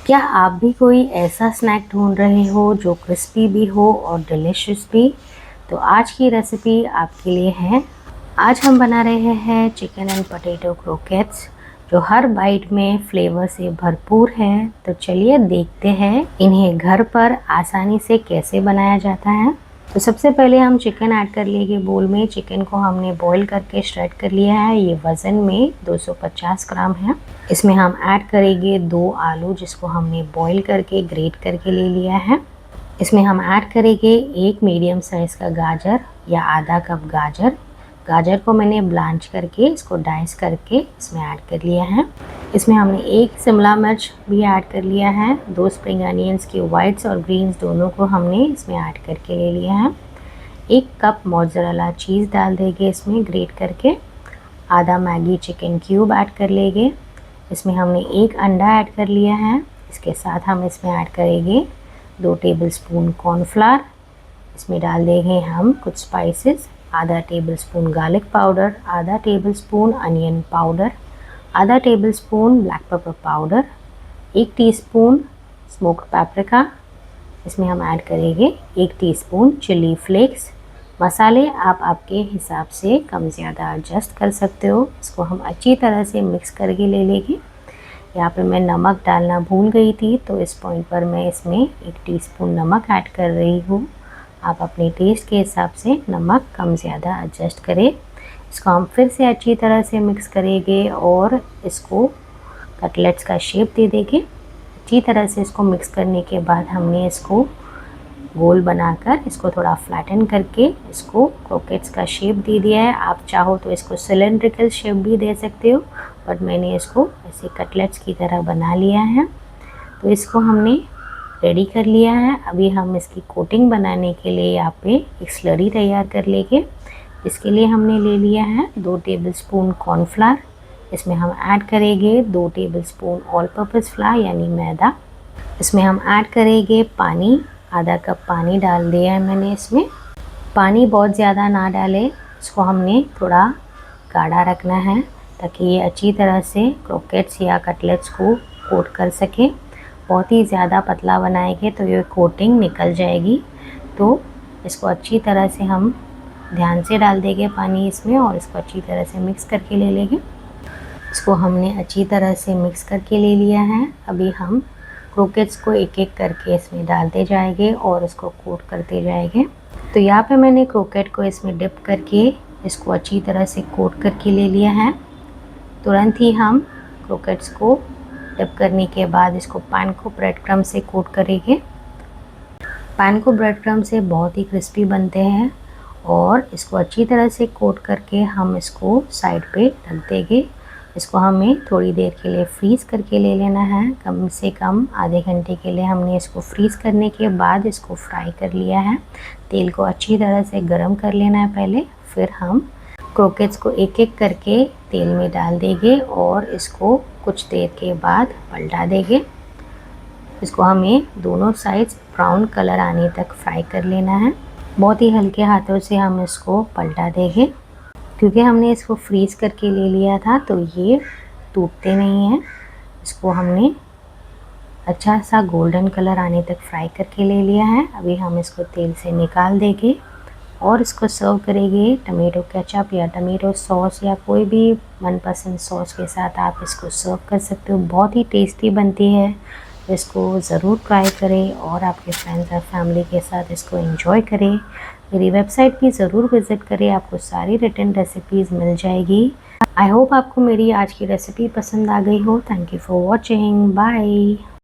क्या आप भी कोई ऐसा स्नैक ढूंढ रहे हो जो क्रिस्पी भी हो और डिलिशियस भी? तो आज की रेसिपी आपके लिए है। आज हम बना रहे हैं चिकन एंड पोटैटो क्रोकेट्स जो हर बाइट में फ्लेवर से भरपूर है। तो चलिए देखते हैं इन्हें घर पर आसानी से कैसे बनाया जाता है। तो सबसे पहले हम चिकन ऐड कर लेंगे बोल में। चिकन को हमने बॉईल करके श्रेड कर लिया है। ये वज़न में 250 ग्राम है। इसमें हम ऐड करेंगे 2 आलू जिसको हमने बॉईल करके ग्रेट करके ले लिया है। इसमें हम ऐड करेंगे 1 मीडियम साइज़ का गाजर या आधा कप गाजर। गाजर को मैंने ब्लांच करके इसको डाइस करके इसमें ऐड कर लिया है। इसमें हमने 1 शिमला मिर्च भी ऐड कर लिया है। 2 स्प्रिंग अनियंस की वाइट्स और ग्रीन्स दोनों को हमने इसमें ऐड करके ले लिया है। 1 कप मोज़रेला चीज़ डाल देंगे इसमें ग्रेट करके। आधा मैगी चिकन क्यूब ऐड कर लेंगे। इसमें हमने 1 अंडा ऐड कर लिया है। इसके साथ हम इसमें ऐड करेंगे 2 टेबलस्पून कॉर्नफ्लावर। इसमें डाल देंगे हम कुछ स्पाइसेस, आधा टेबलस्पून गार्लिक पाउडर, आधा टेबलस्पून अनियन पाउडर, आधा tablespoon black pepper powder, 1 teaspoon smoked paprika. इसमें हम ऐड करेंगे 1 टीस्पून चिली फ्लेक्स। मसाले आप आपके हिसाब से कम ज़्यादा एडजस्ट कर सकते हो। इसको हम अच्छी तरह से मिक्स करके ले लेंगे। यहाँ पे मैं नमक डालना भूल गई थी, तो इस पॉइंट पर मैं इसमें 1 टीस्पून नमक ऐड कर रही हूँ। आप अपने टेस्ट के हिसाब से नमक कम ज़्यादा एडजस्ट करें। इसको हम फिर से अच्छी तरह से मिक्स करेंगे और इसको कटलेट्स का शेप दे देंगे। अच्छी तरह से इसको मिक्स करने के बाद हमने इसको गोल बनाकर इसको थोड़ा फ्लैटन करके इसको क्रोकेट्स का शेप दे दिया है। आप चाहो तो इसको सिलेंड्रिकल शेप भी दे सकते हो, बट मैंने इसको ऐसे कटलेट्स की तरह बना लिया है। तो इसको हमने रेडी कर लिया है। अभी हम इसकी कोटिंग बनाने के लिए यहाँ पे एक स्लरी तैयार कर लेंगे। इसके लिए हमने ले लिया है 2 टेबलस्पून कॉर्नफ्लावर। इसमें हम ऐड करेंगे 2 टेबलस्पून ऑल पर्पस फ्लावर यानी मैदा। इसमें हम ऐड करेंगे पानी, आधा कप पानी डाल दिया है मैंने इसमें। पानी बहुत ज़्यादा ना डालें, इसको हमने थोड़ा गाढ़ा रखना है ताकि ये अच्छी तरह से क्रोकेट्स या कटलेट्स को कोट कर सके। बहुत ही ज़्यादा पतला बनाएंगे तो ये कोटिंग निकल जाएगी। तो इसको अच्छी तरह से हम ध्यान से डाल देंगे पानी इसमें और इसको अच्छी तरह से मिक्स करके ले लेंगे। इसको हमने अच्छी तरह से मिक्स करके ले लिया है। अभी हम क्रोकेट्स को एक एक करके इसमें डालते जाएंगे और इसको कोट करते जाएंगे। तो यहाँ पे मैंने क्रोकेट को इसमें डिप करके इसको अच्छी तरह से कोट करके ले लिया है। तुरंत ही हम क्रोकेट्स को डिप करने के बाद इसको पैन को ब्रेड क्रम से कोट करेंगे। पैन को ब्रेड क्रम से बहुत ही क्रिस्पी बनते हैं और इसको अच्छी तरह से कोट करके हम इसको साइड पे रख देंगे। इसको हमें थोड़ी देर के लिए फ्रीज़ करके ले लेना है। कम से कम आधे घंटे के लिए हमने इसको फ्रीज़ करने के बाद इसको फ्राई कर लिया है। तेल को अच्छी तरह से गर्म कर लेना है पहले, फिर हम क्रोकेट्स को एक एक करके तेल में डाल देंगे और इसको कुछ देर के बाद पलटा देंगे। इसको हमें दोनों साइड्स ब्राउन कलर आने तक फ्राई कर लेना है। बहुत ही हल्के हाथों से हम इसको पलटा देंगे। क्योंकि हमने इसको फ्रीज़ करके ले लिया था तो ये टूटते नहीं हैं। इसको हमने अच्छा सा गोल्डन कलर आने तक फ्राई करके ले लिया है। अभी हम इसको तेल से निकाल देंगे और इसको सर्व करेंगे टमेटो केचप या टमेटो सॉस या कोई भी मनपसंद सॉस के साथ आप इसको सर्व कर सकते हो। बहुत ही टेस्टी बनती है। इसको ज़रूर ट्राई करें और आपके फ्रेंड्स और फैमिली के साथ इसको एंजॉय करें। मेरी वेबसाइट भी ज़रूर विज़िट करें, आपको सारी रिटन रेसिपीज़ मिल जाएगी। आई होप आपको मेरी आज की रेसिपी पसंद आ गई हो। Thank you for watching. Bye.